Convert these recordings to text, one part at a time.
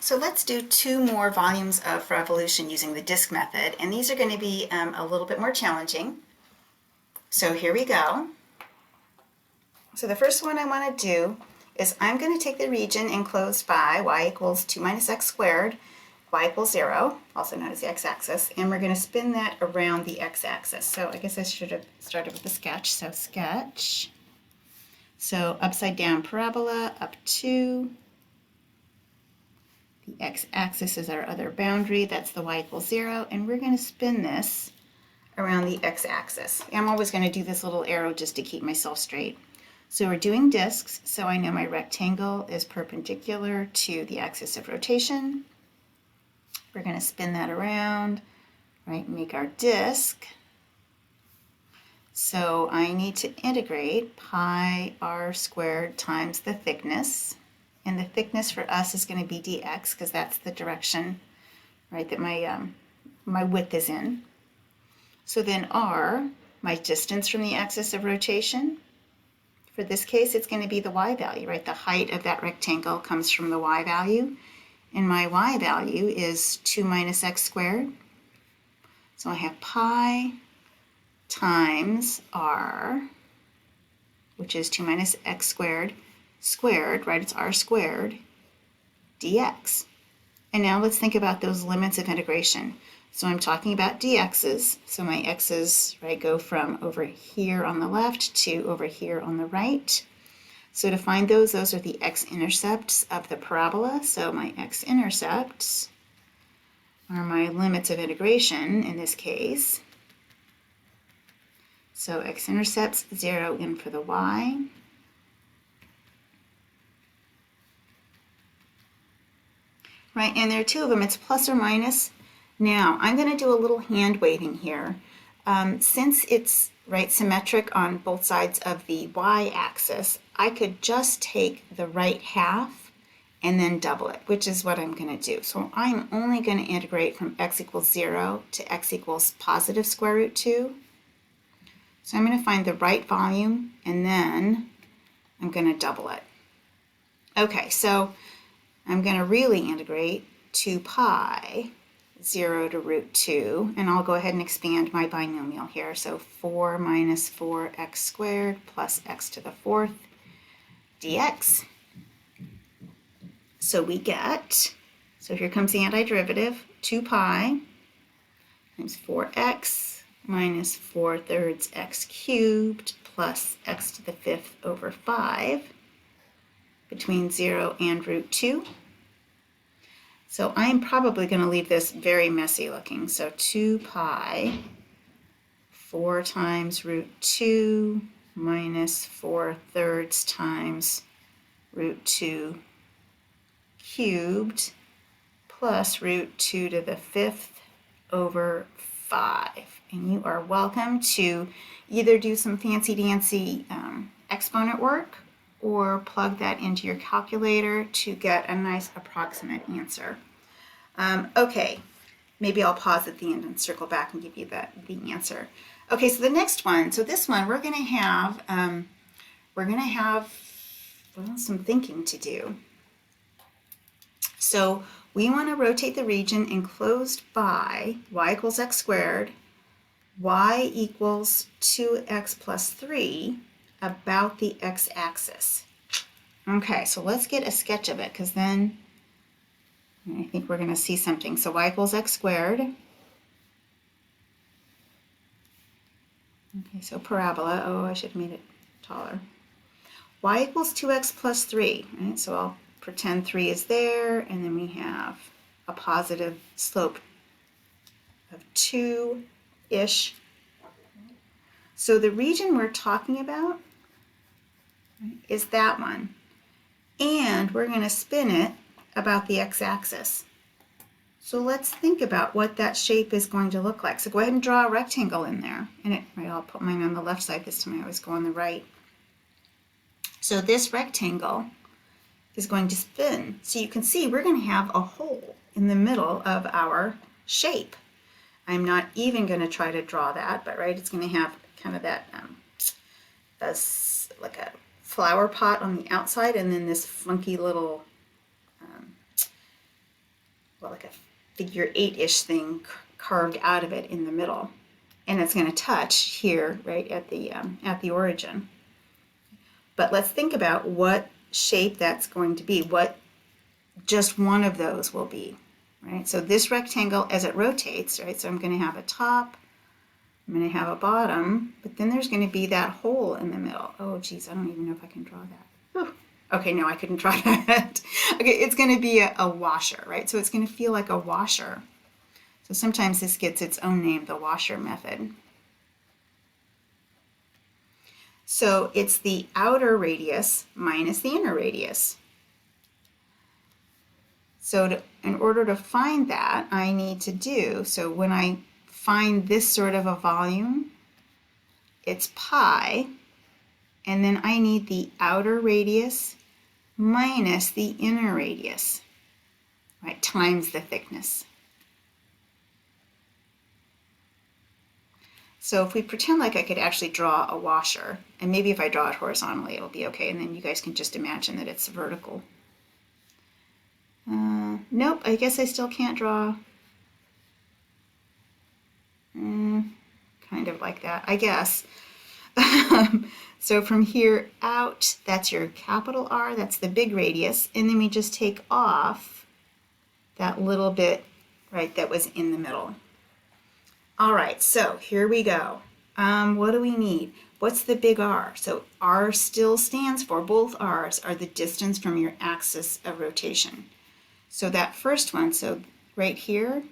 So let's do two more volumes of revolution using the disk method, and these are going to be a little bit more challenging. So here we go. So the first one I want to do is I'm going to take the region enclosed by y equals 2 minus x squared, y equals 0, also known as the x-axis, and we're going to spin that around the x-axis. So I guess I should have started with a sketch. So sketch. So upside down parabola, up 2. The x-axis is our other boundary, that's the y equals 0, and we're going to spin this around the x-axis. I'm always going to do this little arrow just to keep myself straight. So we're doing disks, so I know my rectangle is perpendicular to the axis of rotation. We're going to spin that around, right, make our disk. So I need to integrate pi r squared times the thickness. And the thickness for us is going to be dx because that's the direction, right, that my width is in. So then r, my distance from the axis of rotation. For this case, it's going to be the y value, right? The height of that rectangle comes from the y value. And my y value is 2 minus x squared. So I have pi times r, which is 2 minus x squared, right, it's r squared, dx. And now let's think about those limits of integration. So I'm talking about dx's, so my x's, right, go from over here on the left to over here on the right. So to find those are the x-intercepts of the parabola. So my x-intercepts are my limits of integration in this case. So x-intercepts 0 in for the y. Right, and there are two of them, it's plus or minus. Now, I'm going to do a little hand waving here. Since it's right symmetric on both sides of the y-axis, I could just take the right half and then double it, which is what I'm going to do. So I'm only going to integrate from x equals 0 to x equals positive square root 2. So I'm going to find the right volume, and then I'm going to double it. Okay, so I'm going to really integrate 2 pi 0 to root 2, and I'll go ahead and expand my binomial here. So 4 minus 4x squared plus x to the 4th dx. So we get, so here comes the antiderivative, 2 pi times 4x minus 4/3 x cubed plus x to the 5th over 5 between 0 and root 2. So I'm probably going to leave this very messy looking. So 2 pi 4 times root 2 minus 4/3 times root 2 cubed plus root 2 to the 5th over 5. And you are welcome to either do some fancy-dancy exponent work or plug that into your calculator to get a nice approximate answer. Okay, maybe I'll pause at the end and circle back and give you the answer. Okay, so the next one, so this one we're going to have well, some thinking to do. So we want to rotate the region enclosed by y equals x squared, y equals 2x plus 3 about the x-axis. Okay, so let's get a sketch of it, because then I think we're going to see something. So y equals x squared. Okay, so parabola. Oh, I should have made it taller. Y equals 2x plus 3. Right? So I'll pretend 3 is there, and then we have a positive slope of 2-ish. So the region we're talking about is that one. And we're going to spin it about the x-axis. So let's think about what that shape is going to look like. So go ahead and draw a rectangle in there. And right, I'll put mine on the left side this time. I always go on the right. So this rectangle is going to spin. So you can see we're going to have a hole in the middle of our shape. I'm not even going to try to draw that, but right, it's going to have kind of that like a flower pot on the outside, and then this funky little well, like a figure 8-ish thing carved out of it in the middle. And it's going to touch here, right, at the origin. But let's think about what shape that's going to be, what just one of those will be, right? So this rectangle, as it rotates, right, so I'm going to have a top, I'm going to have a bottom, but then there's going to be that hole in the middle. Oh, geez, I don't even know if I can draw that. Whew. Okay, no, I couldn't draw that. Okay, it's going to be a washer, right? So it's going to feel like a washer. So sometimes this gets its own name, the washer method. So it's the outer radius minus the inner radius. So in order to find that, I need to do, so when I find this sort of a volume, it's pi, and then I need the outer radius minus the inner radius, right, times the thickness. So if we pretend like I could actually draw a washer, and maybe if I draw it horizontally, it'll be okay, and then you guys can just imagine that it's vertical. Nope, I guess I still can't draw. Kind of like that, I guess. So from here out, that's your capital R, that's the big radius, and then we just take off that little bit, right, that was in the middle. All right, so here we go. What do we need? What's the big R? So R still stands for, both R's are the distance from your axis of rotation. So that first one, so right here,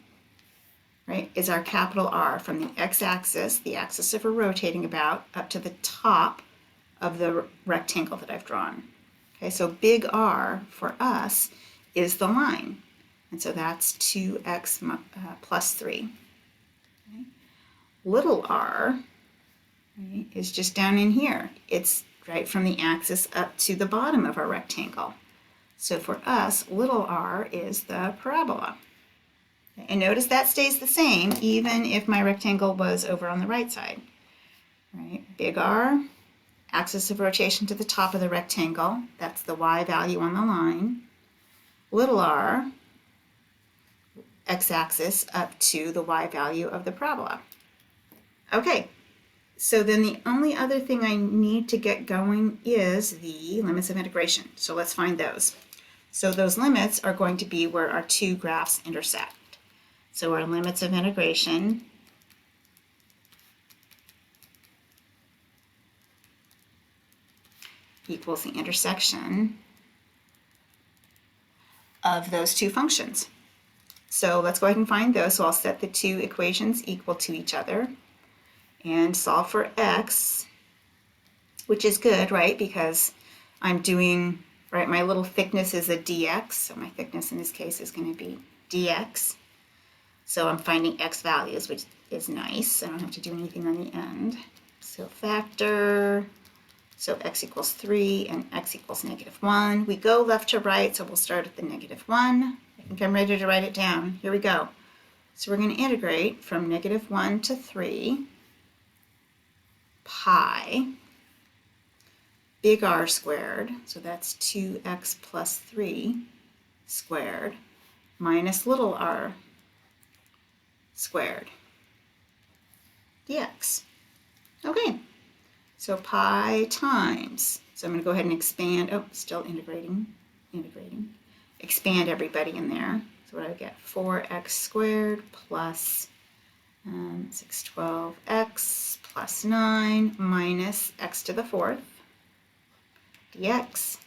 right, is our capital R from the x-axis, the axis that we're rotating about, up to the top of the rectangle that I've drawn. Okay, so big R for us is the line. And so that's 2x plus 3. Okay. Little r, right, is just down in here. It's right from the axis up to the bottom of our rectangle. So for us, little r is the parabola. Okay, and notice that stays the same even if my rectangle was over on the right side. Right? Big R, axis of rotation to the top of the rectangle. That's the y value on the line. Little r, x-axis up to the y value of the parabola. Okay, so then the only other thing I need to get going is the limits of integration. So let's find those. So those limits are going to be where our two graphs intersect. So our limits of integration equals the intersection of those two functions. So let's go ahead and find those. So I'll set the two equations equal to each other and solve for x, which is good, right? Because I'm doing, right, my little thickness is a dx, so my thickness in this case is going to be dx. So I'm finding x values, which is nice. I don't have to do anything on the end. So factor, so x equals 3 and x equals -1. We go left to right, so we'll start at the -1. I think I'm ready to write it down. Here we go. So we're going to integrate from -1 to 3 pi big R squared, so that's 2x plus 3 squared, minus little r squared dx. Okay, so pi times, so I'm going to go ahead and expand, oh, still integrating, expand everybody in there. So what do I get? 4x squared plus 612x plus 9 minus x to the 4th dx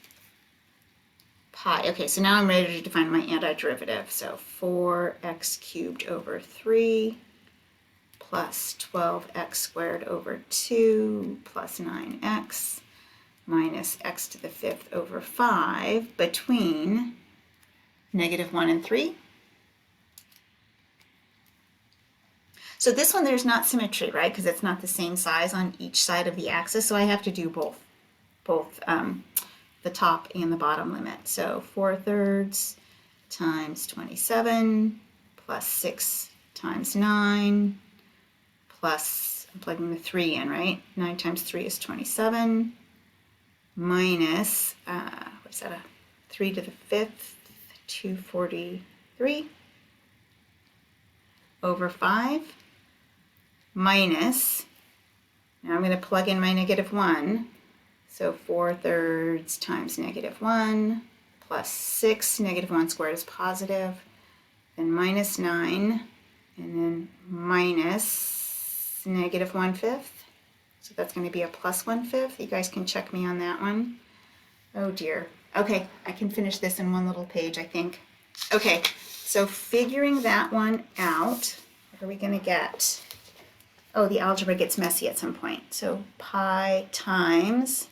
pi. Okay, so now I'm ready to define my antiderivative. So 4x cubed over 3 plus 12x squared over 2 plus 9x minus x to the 5th over 5 between -1 and 3. So this one, there's not symmetry, right? Because it's not the same size on each side of the axis, so I have to do both the top and the bottom limit. So 4/3 times 27 plus 6 times 9 plus, I'm plugging the 3 in, right? 9 times 3 is 27 minus, what's that, 3 to the 5th, 243. over 5 minus, now I'm going to plug in my -1, so 4/3 times -1 plus 6, -1 squared is positive, then -9, and then minus -1/5. So that's going to be a +1/5. You guys can check me on that one. Oh dear. Okay, I can finish this in one little page, I think. Okay, so figuring that one out, what are we going to get? Oh, the algebra gets messy at some point. So pi times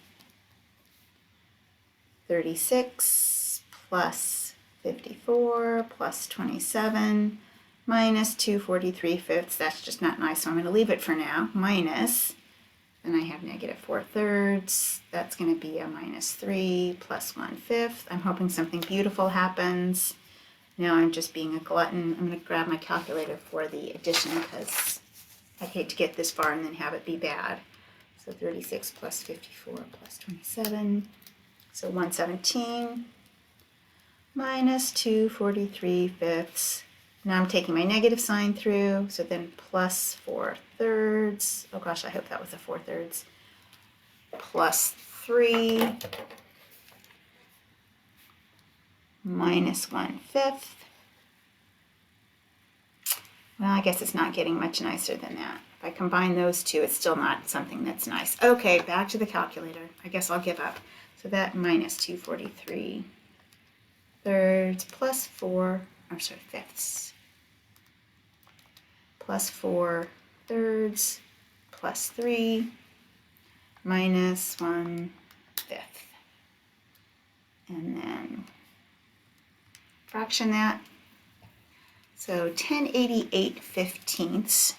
36 plus 54 plus 27 minus 243/5. That's just not nice, so I'm going to leave it for now. Minus, then I have -4/3. That's going to be a -3 plus 1/5. I'm hoping something beautiful happens. Now I'm just being a glutton. I'm going to grab my calculator for the addition because I hate to get this far and then have it be bad. So 36 plus 54 plus 27. So 117 minus 243/5. Now I'm taking my negative sign through, so then plus 4/3. Oh gosh, I hope that was a 4/3. Plus 3 minus 1/5. Well, I guess it's not getting much nicer than that. If I combine those two, it's still not something that's nice. Okay, back to the calculator. I guess I'll give up. So that minus 243/3 plus 4/5 plus 4/3 plus 3 minus 1/5. And then fraction that. So 1088/15